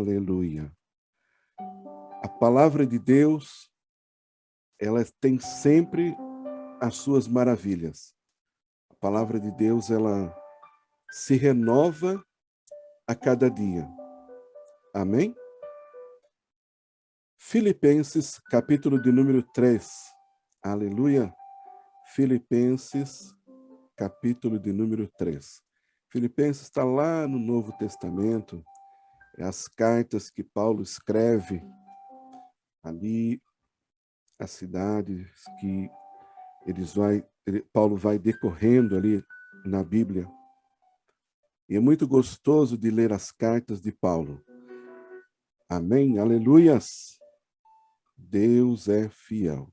Aleluia. A palavra de Deus, ela tem sempre as suas maravilhas. A palavra de Deus, ela se renova a cada dia. Amém? Filipenses, capítulo de número 3. Aleluia. Filipenses, capítulo de número 3. Filipenses está lá no Novo Testamento. É as cartas que Paulo escreve ali, as cidades que Paulo vai decorrendo ali na Bíblia. E é muito gostoso de ler as cartas de Paulo. Amém? Aleluias! Deus é fiel.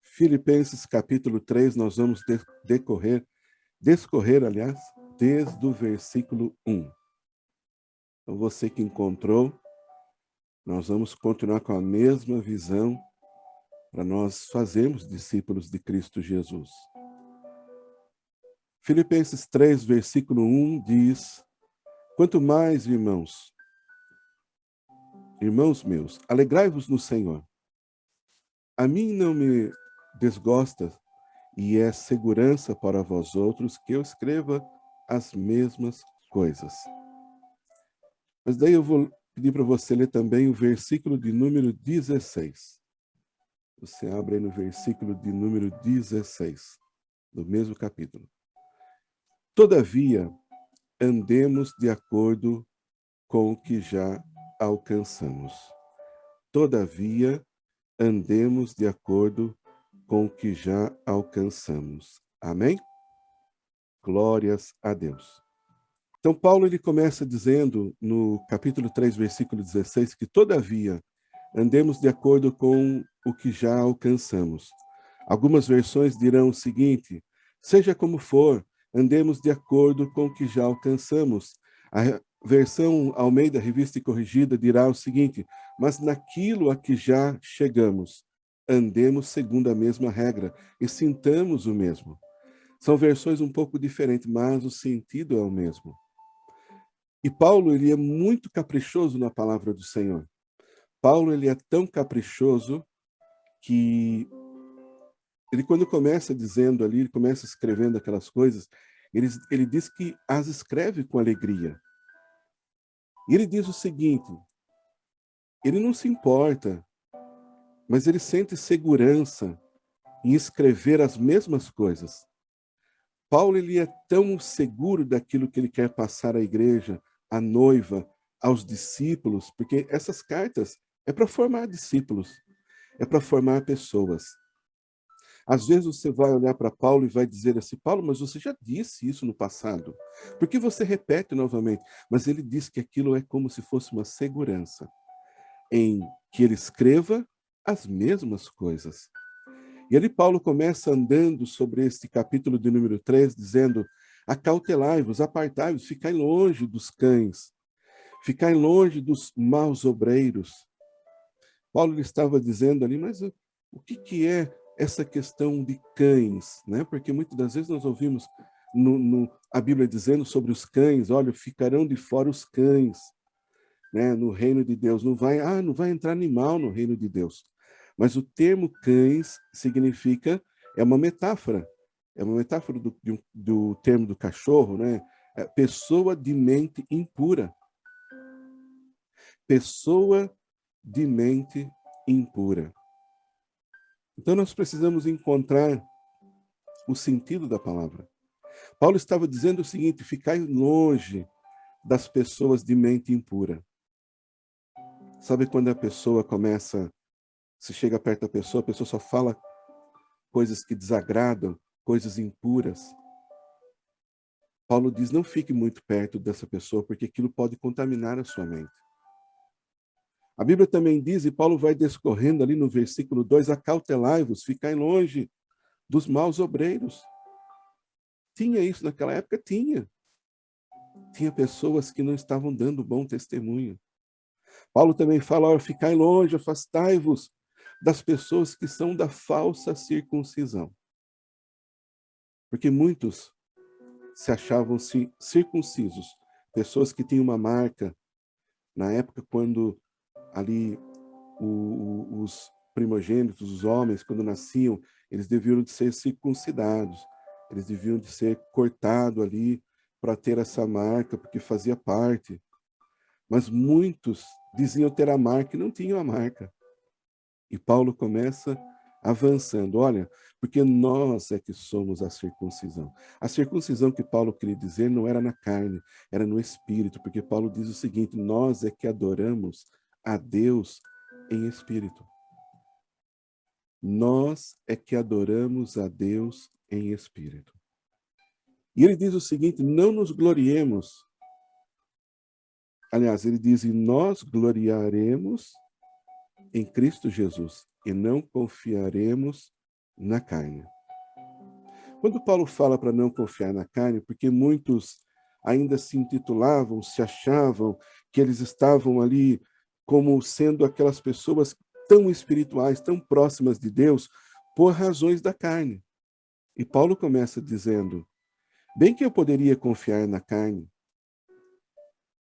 Filipenses capítulo 3, nós vamos discorrer, aliás, desde o versículo 1. Então, você que encontrou, nós vamos continuar com a mesma visão para nós fazermos discípulos de Cristo Jesus. Filipenses 3, versículo 1 diz: quanto mais, irmãos meus, alegrai-vos no Senhor. A mim não me desgosta e é segurança para vós outros que eu escreva as mesmas coisas. Mas daí eu vou pedir para você ler também o versículo de número 16. Você abre aí no versículo de número 16, do mesmo capítulo. Todavia, andemos de acordo com o que já alcançamos. Todavia, andemos de acordo com o que já alcançamos. Amém? Glórias a Deus. Então, Paulo ele começa dizendo, no capítulo 3, versículo 16, que todavia andemos de acordo com o que já alcançamos. Algumas versões dirão o seguinte: seja como for, andemos de acordo com o que já alcançamos. A versão Almeida, Revista e Corrigida, dirá o seguinte: mas naquilo a que já chegamos, andemos segundo a mesma regra e sintamos o mesmo. São versões um pouco diferentes, mas o sentido é o mesmo. E Paulo, ele é muito caprichoso na palavra do Senhor. Paulo, ele é tão caprichoso que ele, quando começa dizendo ali, ele começa escrevendo aquelas coisas, ele diz que as escreve com alegria. E ele diz o seguinte: ele não se importa, mas ele sente segurança em escrever as mesmas coisas. Paulo, ele é tão seguro daquilo que ele quer passar à igreja, à noiva, aos discípulos, porque essas cartas é para formar discípulos, é para formar pessoas. Às vezes você vai olhar para Paulo e vai dizer assim: Paulo, mas você já disse isso no passado. Por que você repete novamente? Mas ele diz que aquilo é como se fosse uma segurança em que ele escreva as mesmas coisas. E ali Paulo começa andando sobre este capítulo de número 3, dizendo: acautelai-vos, apartai-vos, ficai longe dos cães, ficai longe dos maus obreiros. Paulo estava dizendo ali, mas o que é essa questão de cães? Né? Porque muitas das vezes nós ouvimos a Bíblia dizendo sobre os cães: olha, ficarão de fora os cães, né? No reino de Deus. Não vai entrar animal no reino de Deus. Mas o termo cães significa, é uma metáfora do termo do cachorro, né? É pessoa de mente impura. Pessoa de mente impura. Então nós precisamos encontrar o sentido da palavra. Paulo estava dizendo o seguinte: ficai longe das pessoas de mente impura. Sabe quando a pessoa começa, se chega perto da pessoa, a pessoa só fala coisas que desagradam, coisas impuras. Paulo diz: não fique muito perto dessa pessoa, porque aquilo pode contaminar a sua mente. A Bíblia também diz, e Paulo vai discorrendo ali no versículo 2, acautelai-vos, ficai longe dos maus obreiros. Tinha isso naquela época? Tinha. Tinha pessoas que não estavam dando bom testemunho. Paulo também fala: olha, ficai longe, afastai-vos das pessoas que são da falsa circuncisão. Porque muitos se achavam circuncisos, pessoas que tinham uma marca, na época quando ali os primogênitos, os homens, quando nasciam, eles deviam de ser circuncidados, eles deviam de ser cortados ali para ter essa marca, porque fazia parte. Mas muitos diziam ter a marca e não tinham a marca. E Paulo começa avançando. Olha, porque nós é que somos a circuncisão. A circuncisão que Paulo queria dizer não era na carne, era no espírito, porque Paulo diz o seguinte: nós é que adoramos a Deus em espírito. Nós é que adoramos a Deus em espírito. E ele diz o seguinte: não nos gloriemos. Aliás, ele diz: e nós gloriaremos em Cristo Jesus e não confiaremos na carne. Quando Paulo fala para não confiar na carne, porque muitos ainda se intitulavam, se achavam que eles estavam ali como sendo aquelas pessoas tão espirituais, tão próximas de Deus, por razões da carne. E Paulo começa dizendo: bem que eu poderia confiar na carne.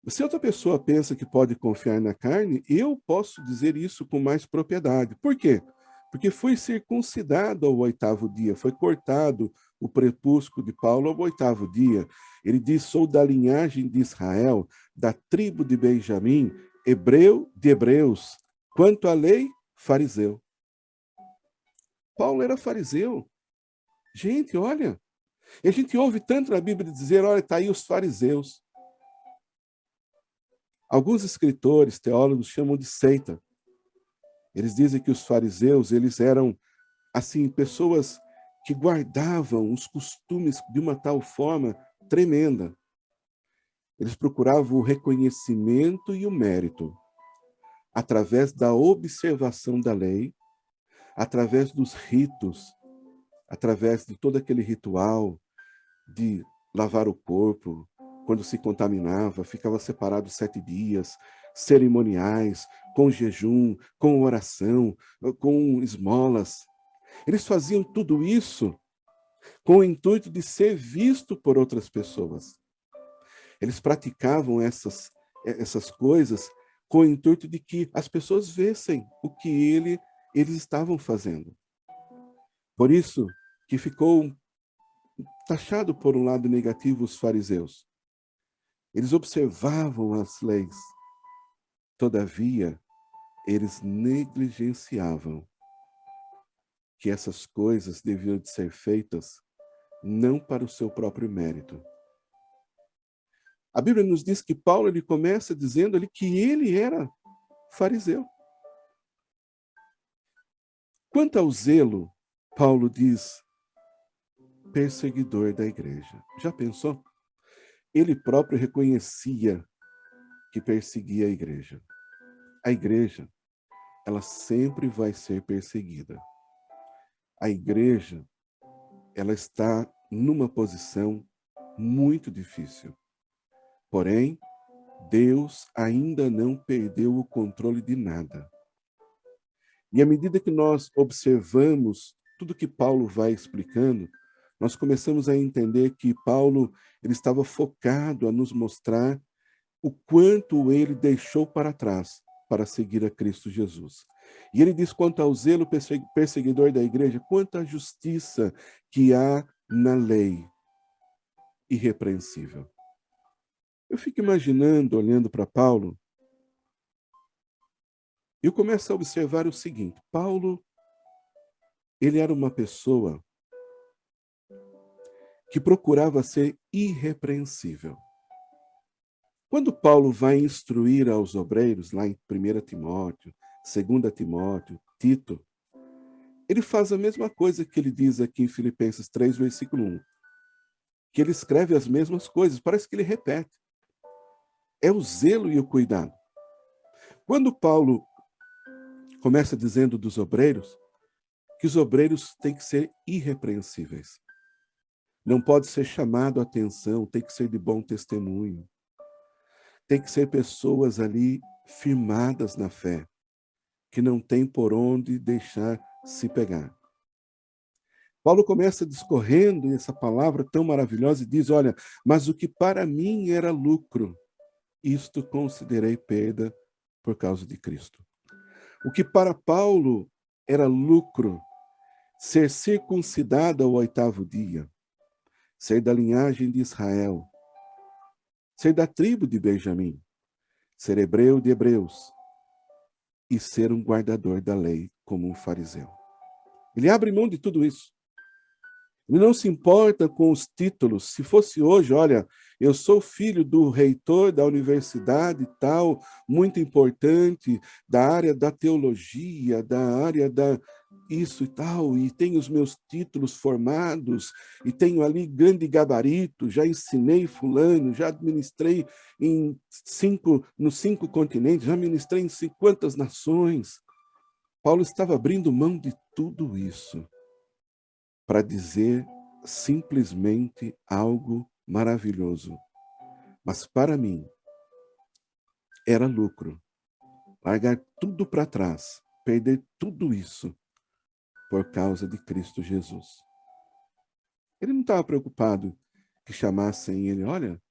Se outra pessoa pensa que pode confiar na carne, eu posso dizer isso com mais propriedade. Por quê? Porque foi circuncidado ao 8º dia, foi cortado o prepúsculo de Paulo ao 8º dia. Ele diz: sou da linhagem de Israel, da tribo de Benjamim, hebreu de hebreus. Quanto à lei, fariseu. Paulo era fariseu. Gente, olha. E a gente ouve tanto na Bíblia dizer: olha, está aí os fariseus. Alguns escritores, teólogos, chamam de seita. Eles dizem que os fariseus, eles eram, assim, pessoas que guardavam os costumes de uma tal forma tremenda. Eles procuravam o reconhecimento e o mérito através da observação da lei, através dos ritos, através de todo aquele ritual de lavar o corpo, quando se contaminava, ficava separado 7 dias, cerimoniais, com jejum, com oração, com esmolas. Eles faziam tudo isso com o intuito de ser visto por outras pessoas. Eles praticavam essas coisas com o intuito de que as pessoas vissem o que eles estavam fazendo. Por isso que ficou taxado por um lado negativo os fariseus. Eles observavam as leis, todavia, eles negligenciavam que essas coisas deviam de ser feitas não para o seu próprio mérito. A Bíblia nos diz que Paulo ele começa dizendo ali que ele era fariseu. Quanto ao zelo, Paulo diz perseguidor da igreja. Já pensou? Ele próprio reconhecia que perseguia a igreja. A igreja, ela sempre vai ser perseguida. A igreja, ela está numa posição muito difícil. Porém, Deus ainda não perdeu o controle de nada. E à medida que nós observamos tudo que Paulo vai explicando, nós começamos a entender que Paulo ele estava focado a nos mostrar o quanto ele deixou para trás para seguir a Cristo Jesus. E ele diz quanto ao zelo perseguidor da igreja, quanto à justiça que há na lei irrepreensível. Eu fico imaginando, olhando para Paulo, eu começo a observar o seguinte: Paulo, ele era uma pessoa que procurava ser irrepreensível. Quando Paulo vai instruir aos obreiros, lá em 1 Timóteo, 2 Timóteo, Tito, ele faz a mesma coisa que ele diz aqui em Filipenses 3, versículo 1. Que ele escreve as mesmas coisas, parece que ele repete. É o zelo e o cuidado. Quando Paulo começa dizendo dos obreiros, que os obreiros têm que ser irrepreensíveis. Não pode ser chamado a atenção, tem que ser de bom testemunho. Tem que ser pessoas ali firmadas na fé, que não tem por onde deixar se pegar. Paulo começa discorrendo essa palavra tão maravilhosa e diz: olha, mas o que para mim era lucro, isto considerei perda por causa de Cristo. O que para Paulo era lucro, ser circuncidado ao 8º dia, ser da linhagem de Israel, ser da tribo de Benjamim, ser hebreu de hebreus e ser um guardador da lei como um fariseu. Ele abre mão de tudo isso. Ele não se importa com os títulos. Se fosse hoje, olha, eu sou filho do reitor da universidade tal, muito importante, da área da teologia, da área da isso e tal, e tenho os meus títulos formados, e tenho ali grande gabarito, já ensinei fulano, já administrei nos 5 continentes, já ministrei em 50 nações. Paulo estava abrindo mão de tudo isso para dizer simplesmente algo maravilhoso. Mas para mim, era lucro. Largar tudo para trás, perder tudo isso por causa de Cristo Jesus. Ele não estava preocupado que chamassem ele, olha,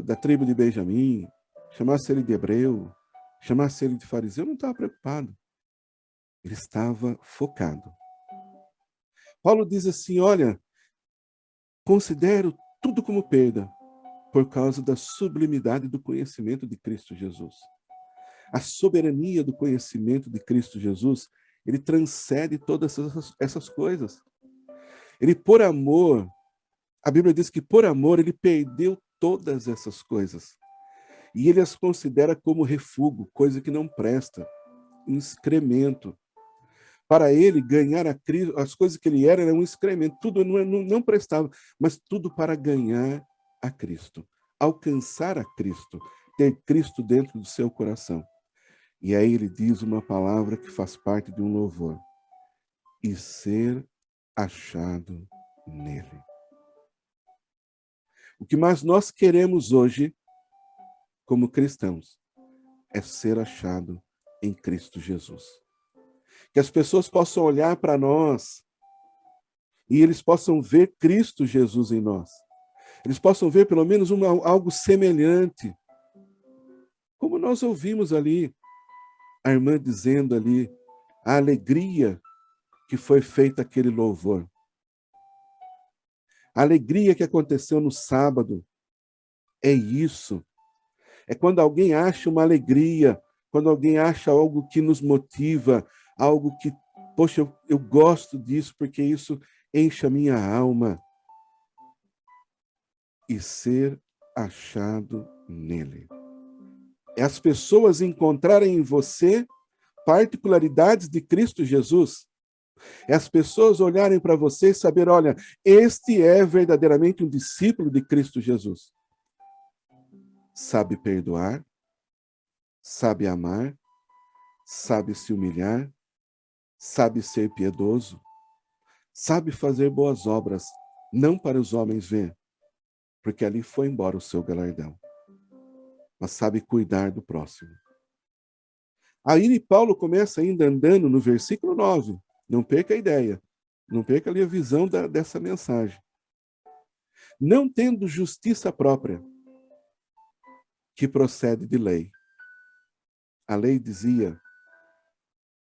da tribo de Benjamim, chamassem ele de hebreu, chamassem ele de fariseu, não estava preocupado. Ele estava focado. Paulo diz assim, olha, considero tudo como perda por causa da sublimidade do conhecimento de Cristo Jesus. A soberania do conhecimento de Cristo Jesus, ele transcende todas essas coisas. Ele, por amor, a Bíblia diz que por amor ele perdeu todas essas coisas. E ele as considera como refúgio, coisa que não presta, um excremento. Para ele, ganhar a Cristo, as coisas que ele era um excremento, tudo não prestava, mas tudo para ganhar a Cristo, alcançar a Cristo, ter Cristo dentro do seu coração. E aí ele diz uma palavra que faz parte de um louvor, e ser achado nele. O que mais nós queremos hoje, como cristãos, é ser achado em Cristo Jesus. Que as pessoas possam olhar para nós e eles possam ver Cristo Jesus em nós. Eles possam ver pelo menos algo semelhante. Como nós ouvimos ali, a irmã dizendo ali, a alegria que foi feita aquele louvor. A alegria que aconteceu no sábado é isso. É quando alguém acha uma alegria, quando alguém acha algo que nos motiva, algo que, poxa, eu gosto disso porque isso enche a minha alma. E ser achado nele. É as pessoas encontrarem em você particularidades de Cristo Jesus. É as pessoas olharem para você e saber, olha, este é verdadeiramente um discípulo de Cristo Jesus. Sabe perdoar, sabe amar, sabe se humilhar, sabe ser piedoso, sabe fazer boas obras, não para os homens ver, porque ali foi embora o seu galardão, mas sabe cuidar do próximo. Aí Paulo começa ainda andando no versículo 9. Não perca a ideia. Não perca ali a visão dessa mensagem. Não tendo justiça própria, que procede de lei. A lei dizia,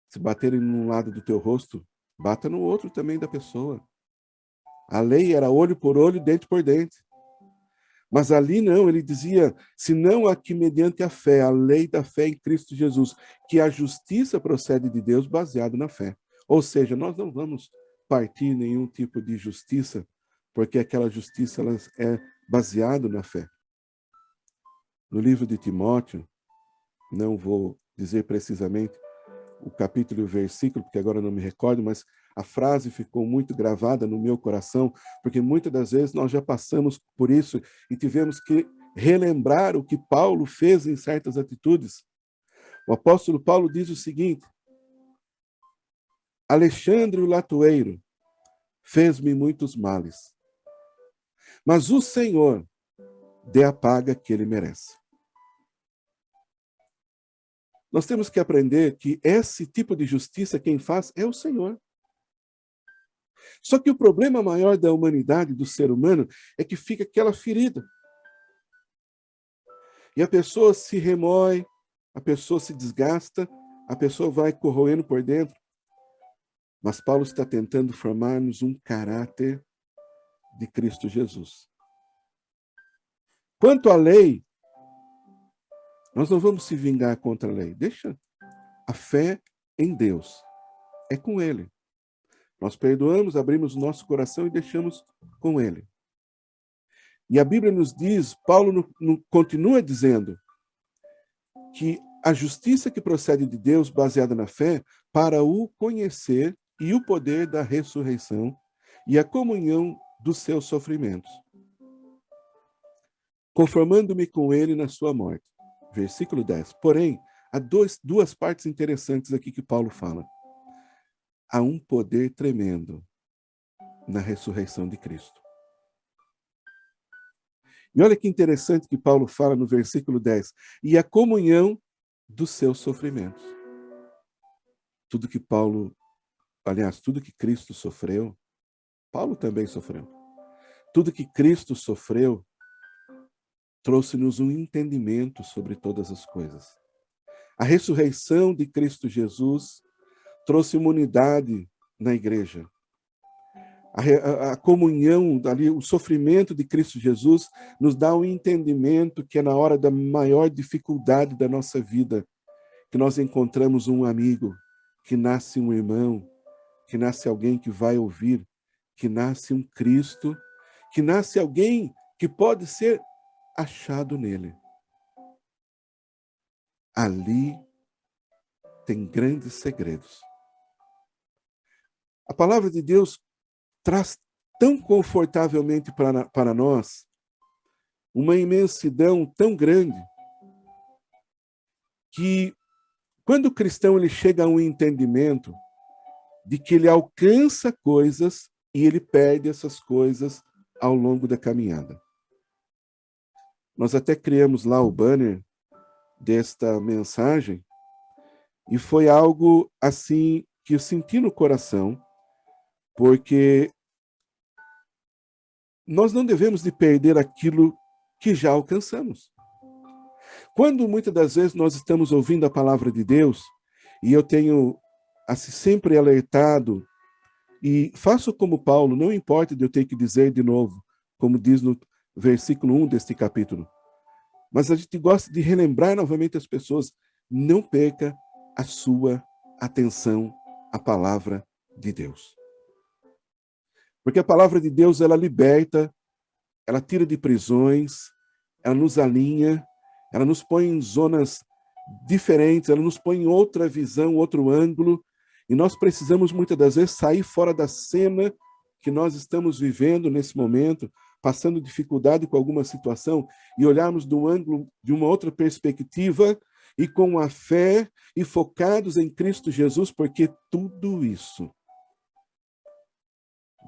se baterem num lado do teu rosto, bata no outro também da pessoa. A lei era olho por olho, dente por dente. Mas ali não, ele dizia, senão aqui mediante a fé, a lei da fé em Cristo Jesus, que a justiça procede de Deus baseado na fé. Ou seja, nós não vamos partir nenhum tipo de justiça, porque aquela justiça ela é baseada na fé. No livro de Timóteo, não vou dizer precisamente o capítulo e o versículo, porque agora não me recordo, mas a frase ficou muito gravada no meu coração, porque muitas das vezes nós já passamos por isso e tivemos que relembrar o que Paulo fez em certas atitudes. O apóstolo Paulo diz o seguinte, Alexandre o latoeiro fez-me muitos males, mas o Senhor dê a paga que ele merece. Nós temos que aprender que esse tipo de justiça quem faz é o Senhor. Só que o problema maior da humanidade, do ser humano, é que fica aquela ferida. E a pessoa se remói, a pessoa se desgasta, a pessoa vai corroendo por dentro. Mas Paulo está tentando formar-nos um caráter de Cristo Jesus. Quanto à lei, nós não vamos se vingar contra a lei. Deixa a fé em Deus. É com Ele. Nós perdoamos, abrimos o nosso coração e deixamos com Ele. E a Bíblia nos diz, Paulo continua dizendo, que a justiça que procede de Deus, baseada na fé, para o conhecer e o poder da ressurreição e a comunhão dos seus sofrimentos, conformando-me com ele na sua morte. Versículo 10. Porém, há duas partes interessantes aqui que Paulo fala. Há um poder tremendo na ressurreição de Cristo. E olha que interessante que Paulo fala no versículo 10. E a comunhão dos seus sofrimentos. Tudo que tudo que Cristo sofreu, Paulo também sofreu. Tudo que Cristo sofreu trouxe-nos um entendimento sobre todas as coisas. A ressurreição de Cristo Jesus trouxe uma unidade na igreja. A comunhão, ali, o sofrimento de Cristo Jesus nos dá um entendimento que é na hora da maior dificuldade da nossa vida, que nós encontramos um amigo, que nasce um irmão, que nasce alguém que vai ouvir, que nasce um Cristo, que nasce alguém que pode ser achado nele. Ali tem grandes segredos. A palavra de Deus traz tão confortavelmente para nós uma imensidão tão grande que quando o cristão ele chega a um entendimento de que ele alcança coisas e ele perde essas coisas ao longo da caminhada. Nós até criamos lá o banner desta mensagem e foi algo assim que eu senti no coração, porque nós não devemos de perder aquilo que já alcançamos. Quando muitas das vezes nós estamos ouvindo a palavra de Deus, e eu tenho assim, sempre alertado, e faço como Paulo, não importa de eu ter que dizer de novo, como diz no versículo 1 deste capítulo, mas a gente gosta de relembrar novamente as pessoas, não perca a sua atenção à palavra de Deus. Porque a palavra de Deus, ela liberta, ela tira de prisões, ela nos alinha, ela nos põe em zonas diferentes, ela nos põe em outra visão, outro ângulo, e nós precisamos muitas das vezes sair fora da cena que nós estamos vivendo nesse momento, passando dificuldade com alguma situação, e olharmos do ângulo de uma outra perspectiva, e com a fé, e focados em Cristo Jesus, porque tudo isso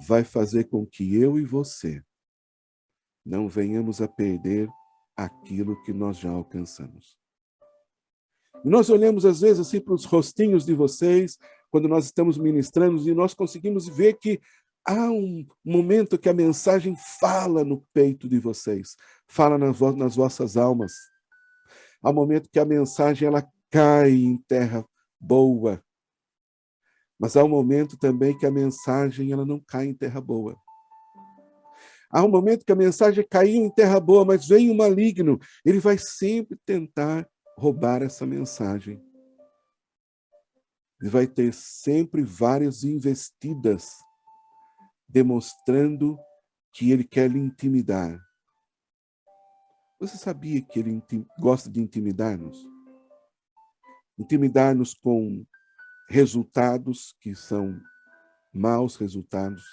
vai fazer com que eu e você não venhamos a perder aquilo que nós já alcançamos. E nós olhamos às vezes assim para os rostinhos de vocês, quando nós estamos ministrando, e nós conseguimos ver que há um momento que a mensagem fala no peito de vocês, fala nas vossas almas. Há um momento que a mensagem ela cai em terra boa. Mas há um momento também que a mensagem ela não cai em terra boa. Há um momento que a mensagem caiu em terra boa, mas vem o maligno. Ele vai sempre tentar roubar essa mensagem. Ele vai ter sempre várias investidas, demonstrando que ele quer lhe intimidar. Você sabia que ele gosta de intimidar-nos? Intimidar-nos com resultados que são maus resultados,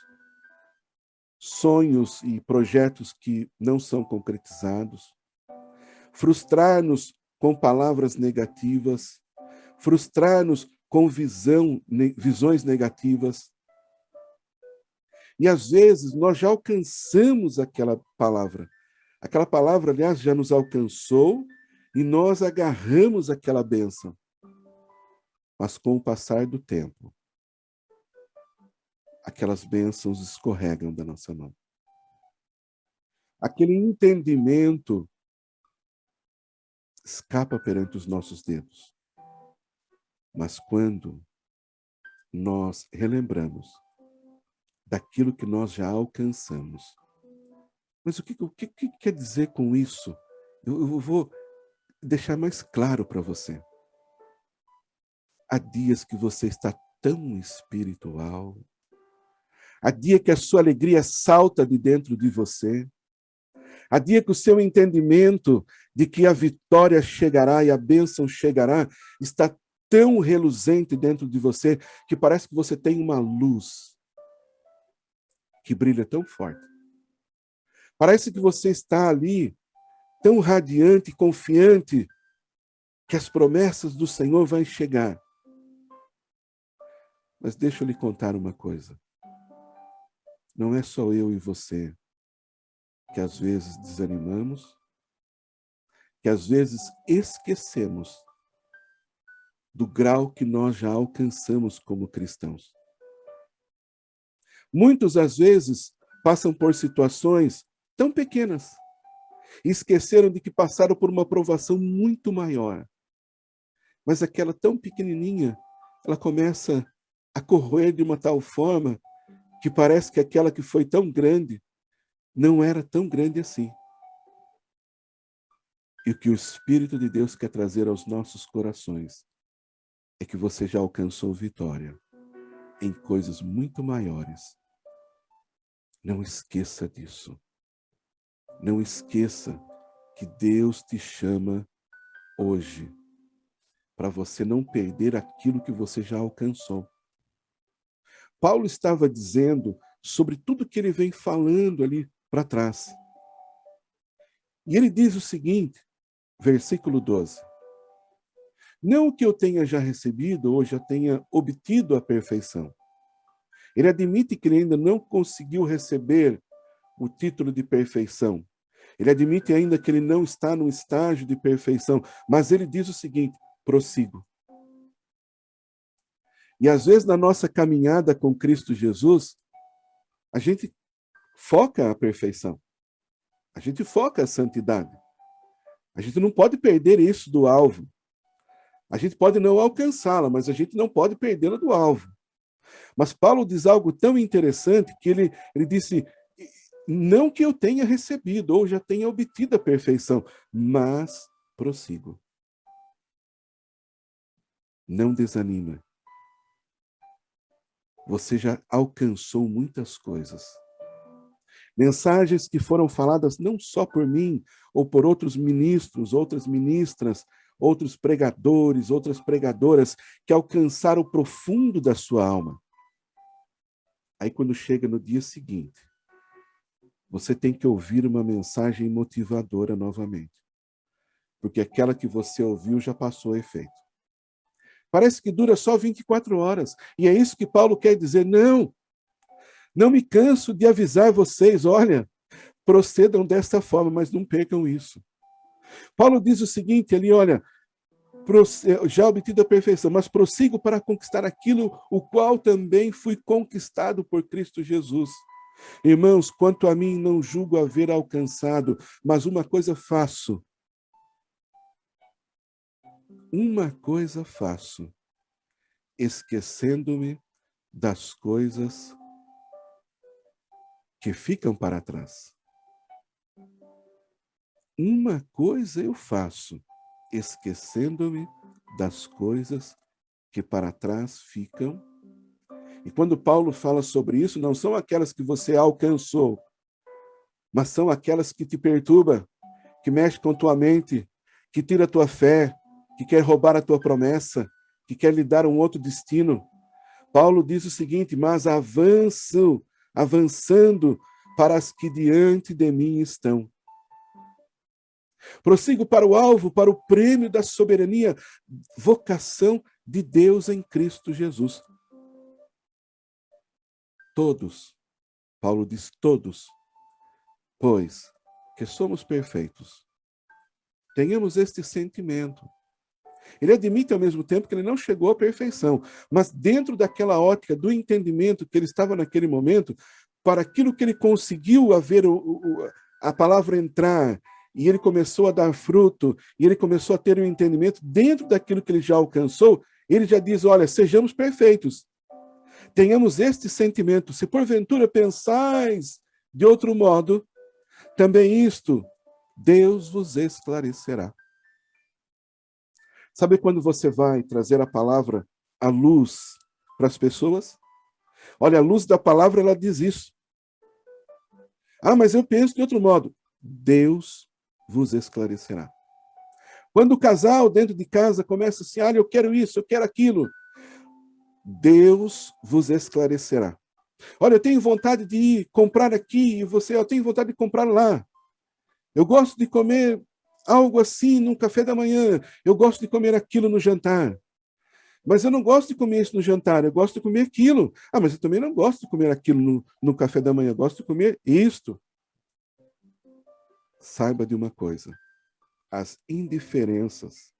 sonhos e projetos que não são concretizados, frustrar-nos com palavras negativas, frustrar-nos com visões negativas. E às vezes nós já alcançamos aquela palavra. Aquela palavra, aliás, já nos alcançou e nós agarramos aquela bênção. Mas com o passar do tempo, aquelas bênçãos escorregam da nossa mão. Aquele entendimento escapa perante os nossos dedos. Mas quando nós relembramos daquilo que nós já alcançamos. Mas o que quer dizer com isso? Eu vou deixar mais claro para você. Há dias que você está tão espiritual, há dia que a sua alegria salta de dentro de você, há dia que o seu entendimento de que a vitória chegará e a bênção chegará está tão reluzente dentro de você que parece que você tem uma luz que brilha tão forte. Parece que você está ali tão radiante e confiante que as promessas do Senhor vão chegar. Mas deixa eu lhe contar uma coisa. Não é só eu e você que às vezes desanimamos, que às vezes esquecemos do grau que nós já alcançamos como cristãos. Muitos, às vezes, passam por situações tão pequenas e esqueceram de que passaram por uma provação muito maior. Mas aquela tão pequenininha, ela começa a corroer de uma tal forma que parece que aquela que foi tão grande não era tão grande assim. E o que o Espírito de Deus quer trazer aos nossos corações é que você já alcançou vitória em coisas muito maiores. Não esqueça disso. Não esqueça que Deus te chama hoje para você não perder aquilo que você já alcançou. Paulo estava dizendo sobre tudo que ele vem falando ali para trás. E ele diz o seguinte, versículo 12. Não que eu tenha já recebido ou já tenha obtido a perfeição. Ele admite que ele ainda não conseguiu receber o título de perfeição. Ele admite ainda que ele não está no estágio de perfeição, mas ele diz o seguinte, prossigo. E às vezes na nossa caminhada com Cristo Jesus, a gente foca a perfeição. A gente foca a santidade. A gente não pode perder isso do alvo. A gente pode não alcançá-la, mas a gente não pode perdê-la do alvo. Mas Paulo diz algo tão interessante que ele disse, não que eu tenha recebido ou já tenha obtido a perfeição, mas prossigo. Não desanima. Você já alcançou muitas coisas. Mensagens que foram faladas não só por mim, ou por outros ministros, outras ministras, outros pregadores, outras pregadoras, que alcançaram o profundo da sua alma. Aí quando chega no dia seguinte, você tem que ouvir uma mensagem motivadora novamente. Porque aquela que você ouviu já passou efeito. Parece que dura só 24 horas. E é isso que Paulo quer dizer. Não me canso de avisar vocês, olha, procedam desta forma, mas não percam isso. Paulo diz o seguinte ali, olha, já obtido a perfeição, mas prossigo para conquistar aquilo o qual também fui conquistado por Cristo Jesus. Irmãos, quanto a mim, não julgo haver alcançado, mas uma coisa faço. Uma coisa faço, esquecendo-me das coisas que ficam para trás. Uma coisa eu faço, esquecendo-me das coisas que para trás ficam. E quando Paulo fala sobre isso, não são aquelas que você alcançou, mas são aquelas que te perturbam, que mexem com tua mente, que tira a tua fé, que quer roubar a tua promessa, que quer lhe dar um outro destino. Paulo diz o seguinte, mas avançando para as que diante de mim estão. Prossigo para o alvo, para o prêmio da soberania, vocação de Deus em Cristo Jesus. Todos, Paulo diz todos, pois que somos perfeitos, tenhamos este sentimento. Ele admite ao mesmo tempo que ele não chegou à perfeição, mas dentro daquela ótica do entendimento que ele estava naquele momento, para aquilo que ele conseguiu haver a palavra entrar e ele começou a dar fruto, e ele começou a ter um entendimento dentro daquilo que ele já alcançou, ele já diz, olha, sejamos perfeitos. Tenhamos este sentimento. Se porventura pensais de outro modo, também isto, Deus vos esclarecerá. Sabe quando você vai trazer a palavra à luz para as pessoas? Olha, a luz da palavra, ela diz isso. Ah, mas eu penso de outro modo. Deus vos esclarecerá. Quando o casal dentro de casa começa assim, olha, eu quero isso, eu quero aquilo, Deus vos esclarecerá. Olha, eu tenho vontade de ir comprar aqui, e você, eu tenho vontade de comprar lá. Eu gosto de comer algo assim no café da manhã, eu gosto de comer aquilo no jantar. Mas eu não gosto de comer isso no jantar, eu gosto de comer aquilo. Ah, mas eu também não gosto de comer aquilo no café da manhã, eu gosto de comer isto. Saiba de uma coisa, as indiferenças,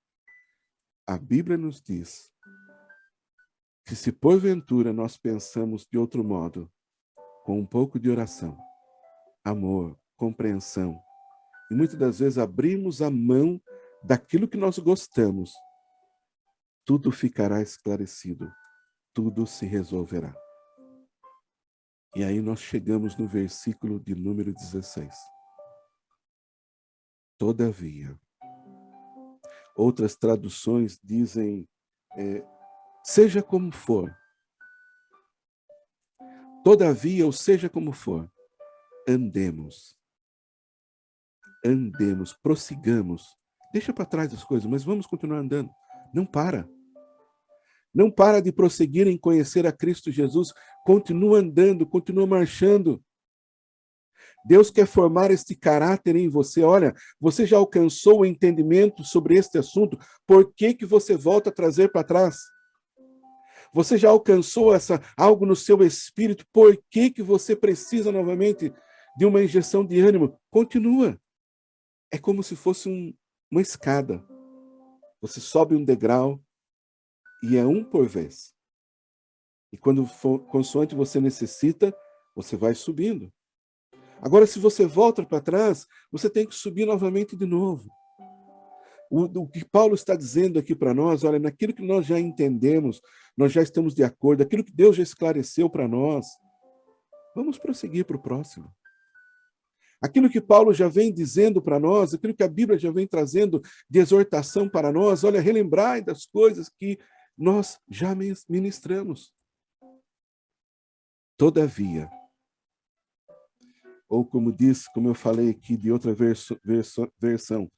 a Bíblia nos diz que se porventura nós pensamos de outro modo, com um pouco de oração, amor, compreensão, e muitas das vezes abrimos a mão daquilo que nós gostamos, tudo ficará esclarecido, tudo se resolverá. E aí nós chegamos no versículo de número 16. Todavia, outras traduções dizem, seja como for. Todavia, ou seja como for, andemos, prossigamos. Deixa para trás as coisas, mas vamos continuar andando. Não para. Não para de prosseguir em conhecer a Cristo Jesus. Continua andando, continua marchando. Deus quer formar este caráter em você. Olha, você já alcançou o entendimento sobre este assunto. Por que que você volta a trazer para trás? Você já alcançou algo no seu espírito. Por que que você precisa novamente de uma injeção de ânimo? Continua. É como se fosse uma escada. Você sobe um degrau e é um por vez. E quando for consoante você necessita, você vai subindo. Agora, se você volta para trás, você tem que subir novamente de novo. O que Paulo está dizendo aqui para nós, olha, naquilo que nós já entendemos, nós já estamos de acordo, aquilo que Deus já esclareceu para nós, vamos prosseguir para o próximo. Aquilo que Paulo já vem dizendo para nós, aquilo que a Bíblia já vem trazendo de exortação para nós, olha, relembrai das coisas que nós já ministramos. Todavia, ou como diz, como eu falei aqui de outra versão,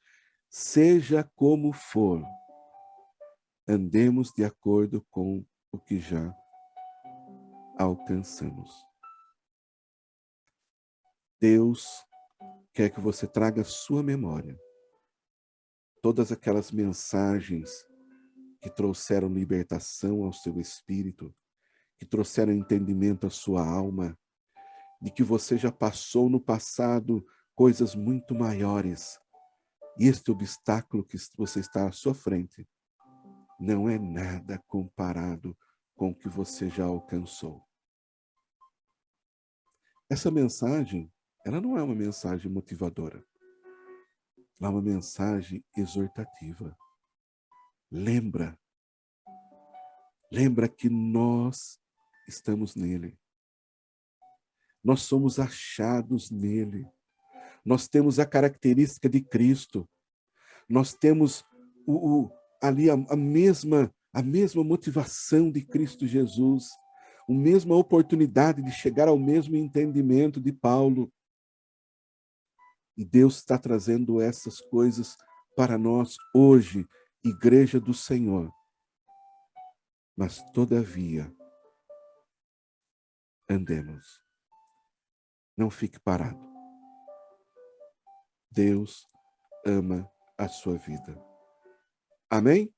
seja como for, andemos de acordo com o que já alcançamos. Deus quer que você traga à sua memória todas aquelas mensagens que trouxeram libertação ao seu espírito, que trouxeram entendimento à sua alma, de que você já passou no passado coisas muito maiores. E este obstáculo que você está à sua frente não é nada comparado com o que você já alcançou. Essa mensagem, ela não é uma mensagem motivadora. Ela é uma mensagem exortativa. Lembra que nós estamos nele. Nós somos achados nele. Nós temos a característica de Cristo. Nós temos ali a mesma motivação de Cristo Jesus, a mesma oportunidade de chegar ao mesmo entendimento de Paulo. E Deus está trazendo essas coisas para nós hoje, Igreja do Senhor. Mas, todavia, andemos. Não fique parado. Deus ama a sua vida. Amém?